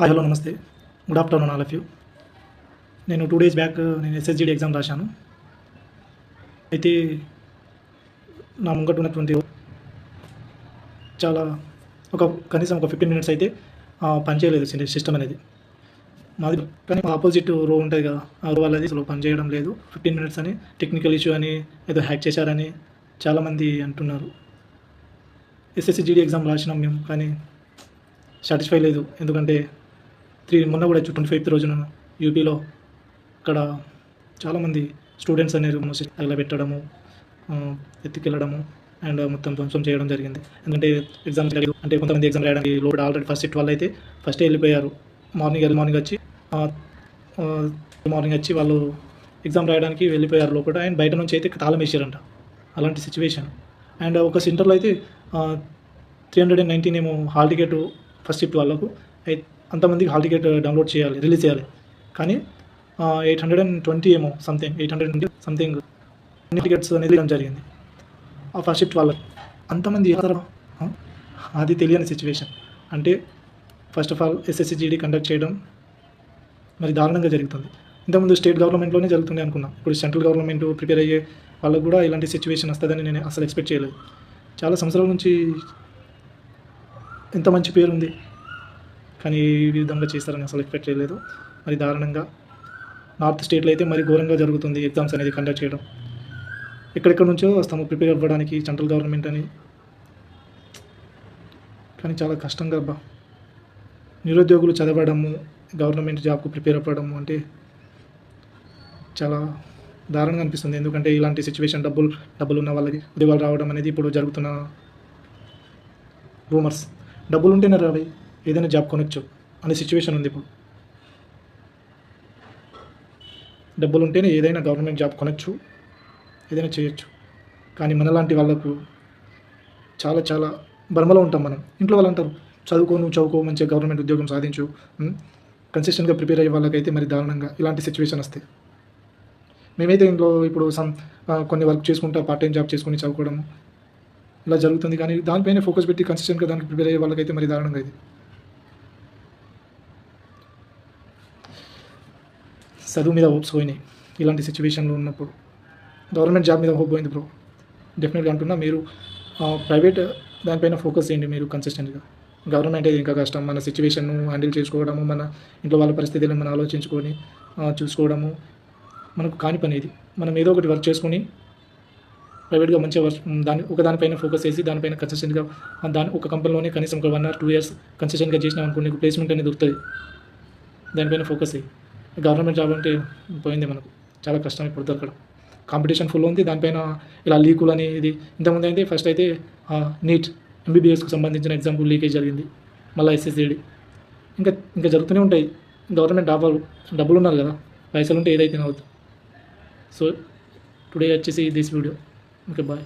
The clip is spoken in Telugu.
హలో నమస్తే. Good afternoon all of you. నేను 2 డేస్ బ్యాక్ నేను ఎస్ఎస్‌జీడీ ఎగ్జామ్ రాశాను. అయితే నా ముంగట ఉన్నటువంటి చాలా ఒక కనీసం ఒక 15 మినిట్స్ అయితే పనిచేయలేదు సిస్టమ్ అనేది. మాది కానీ ఆపోజిట్ రో ఉంటది కదా! ఆ రో వాళ్ళది అసలు పనిచేయడం లేదు. 15 మినిట్స్ అని టెక్నికల్ ఇష్యూ అని ఏదో హ్యాక్ చేశారని చాలామంది అంటున్నారు. ఎస్ఎస్‌జీడీ ఎగ్జామ్ రాసినాం మేము. కానీ సాటిస్ఫై లేదు. ఎందుకంటే మొన్న కూడా 25థ్ రోజున యూపీలో అక్కడ చాలామంది స్టూడెంట్స్ అనేది తగలబెట్టడము, ఎత్తుకెళ్ళడము అండ్ మొత్తం ధ్వంసం చేయడం జరిగింది. ఎందుకంటే ఎగ్జామ్స్ అంటే కొంతమంది ఎగ్జామ్ రాయడానికి లోపల ఆల్రెడీ ఫస్ట్ షిఫ్ట్ వాళ్ళు అయితే ఫస్టే వెళ్ళిపోయారు. మార్నింగ్ వచ్చి వాళ్ళు ఎగ్జామ్ రాయడానికి వెళ్ళిపోయారు లోపల. అండ్ బయట నుంచి అయితే తాళం వేసారంట. అలాంటి సిచ్యువేషన్. అండ్ ఒక సెంటర్లో అయితే 319 ఏమో హాల్ టికెట్ ఫస్ట్ షిఫ్ట్ వాళ్ళకు అంతమందికి హాల్ టికెట్ డౌన్లోడ్ చేయాలి, రిలీజ్ చేయాలి. కానీ 820 ఏమో సంథింగ్ 800 సంథింగ్ టికెట్స్ అనేది జరిగింది ఆ ఫస్ట్ షిఫ్ట్ వాళ్ళకి. అంతమంది అది తెలియని సిచ్యువేషన్. అంటే first of all SSGD conduct చేయడం మరి దారుణంగా జరుగుతుంది. ఇంతకుముందు స్టేట్ గవర్నమెంట్లోనే జరుగుతుంది అనుకున్నాం. ఇప్పుడు సెంట్రల్ గవర్నమెంట్ ప్రిపేర్ అయ్యే వాళ్ళకు కూడా ఇలాంటి సిచ్యువేషన్ వస్తుందని నేను అసలు ఎక్స్పెక్ట్ చేయలేదు. చాలా సంవత్సరాల నుంచి ఎంత మంచి పేరు ఉంది, కానీ ఈ విధంగా చేస్తారని అసలు ఎక్స్పెక్ట్ చేయలేదు. మరి దారుణంగా నార్త్ స్టేట్లో అయితే మరి ఘోరంగా జరుగుతుంది ఎగ్జామ్స్ అనేది కండక్ట్ చేయడం. ఎక్కడెక్కడ నుంచో వస్తాము ప్రిపేర్ అవ్వడానికి సెంట్రల్ గవర్నమెంట్ అని. కానీ చాలా కష్టంగా నిరుద్యోగులు చదవడము, గవర్నమెంట్ జాబ్కు ప్రిపేర్ అవ్వడము అంటే చాలా దారుణంగా అనిపిస్తుంది. ఎందుకంటే ఇలాంటి సిచ్యువేషన్ డబ్బులు ఉన్న వాళ్ళకి ఉద్యోగాలు రావడం అనేది ఇప్పుడు జరుగుతున్న రూమర్స్. డబ్బులు ఉంటేనే రావాలి, ఏదైనా జాబ్ కొనొచ్చు అనే సిచ్యువేషన్ ఉంది ఇప్పుడు. డబ్బులు ఉంటేనే ఏదైనా గవర్నమెంట్ జాబ్ కొనొచ్చు, ఏదైనా చేయొచ్చు. కానీ మనలాంటి వాళ్ళకు చాలా చాలా భ్రమలో ఉంటాం మనం. ఇంట్లో వాళ్ళు అంటారు చదువుకో మంచిగా గవర్నమెంట్ ఉద్యోగం సాధించు, కన్సిస్టెంట్గా ప్రిపేర్ అయ్యే వాళ్ళకైతే మరి దారుణంగా ఇలాంటి సిచ్యువేషన్ వస్తాయి. మేమైతే ఇంట్లో ఇప్పుడు కొన్ని వర్క్ చేసుకుంటా పార్ట్ టైం జాబ్ చేసుకుని చదువుకోవడం ఇలా జరుగుతుంది. కానీ దానిపైన ఫోకస్ పెట్టి కన్సిస్టెంట్గా దానికి ప్రిపేర్ అయ్యే వాళ్ళకైతే మరి దారుణంగా ఇది. చదువు మీద హోప్స్ పోయినాయి ఇలాంటి సిచ్యువేషన్లో ఉన్నప్పుడు. గవర్నమెంట్ జాబ్ మీద హోప్ పోయింది బ్రో. డెఫినెట్గా అంటున్నా, మీరు ప్రైవేట్ దానిపైన ఫోకస్ చేయండి మీరు కన్సిస్టెంట్గా. గవర్నమెంట్ అయితే ఇంకా కష్టం. మన సిచ్యువేషన్ను హ్యాండిల్ చేసుకోవడము, మన ఇంట్లో వాళ్ళ పరిస్థితులను మనం ఆలోచించుకొని చూసుకోవడము మనకు కాని పని. ఇది మనం ఏదో ఒకటి వర్క్ చేసుకొని ప్రైవేట్గా మంచిగా దానిపైన ఫోకస్ చేసి దానిపైన కన్సిస్టెంట్గా ఒక కంపెనీలోనే కనీసం ఒక 1 or 2 years కన్సిస్టెంట్గా చేసినాం అనుకో, నీకు ప్లేస్మెంట్ అనేది దొరుకుతుంది. దానిపైన ఫోకస్ అయ్యి గవర్నమెంట్ జాబ్ అంటే పోయింది మనకు. చాలా కష్టం ఇప్పుడు దొరకడం. కాంపిటీషన్ ఫుల్ ఉంది. దానిపైన ఇలా లీకులు అని ఇది ఇంతకుముందు అయితే ఫస్ట్ అయితే నీట్ ఎంబీబీఎస్కు సంబంధించిన ఎగ్జాంపుల్ లీకేజ్ జరిగింది. మళ్ళీ ఎస్ఎస్‌జీడీ ఇంకా జరుగుతూనే ఉంటాయి. గవర్నమెంట్ డబ్బులు ఉన్నారు కదా, పైసలు ఉంటే ఏదైతే అవుతుంది. సో టుడే వచ్చేసి దిస్ వీడియో. Okay, bye.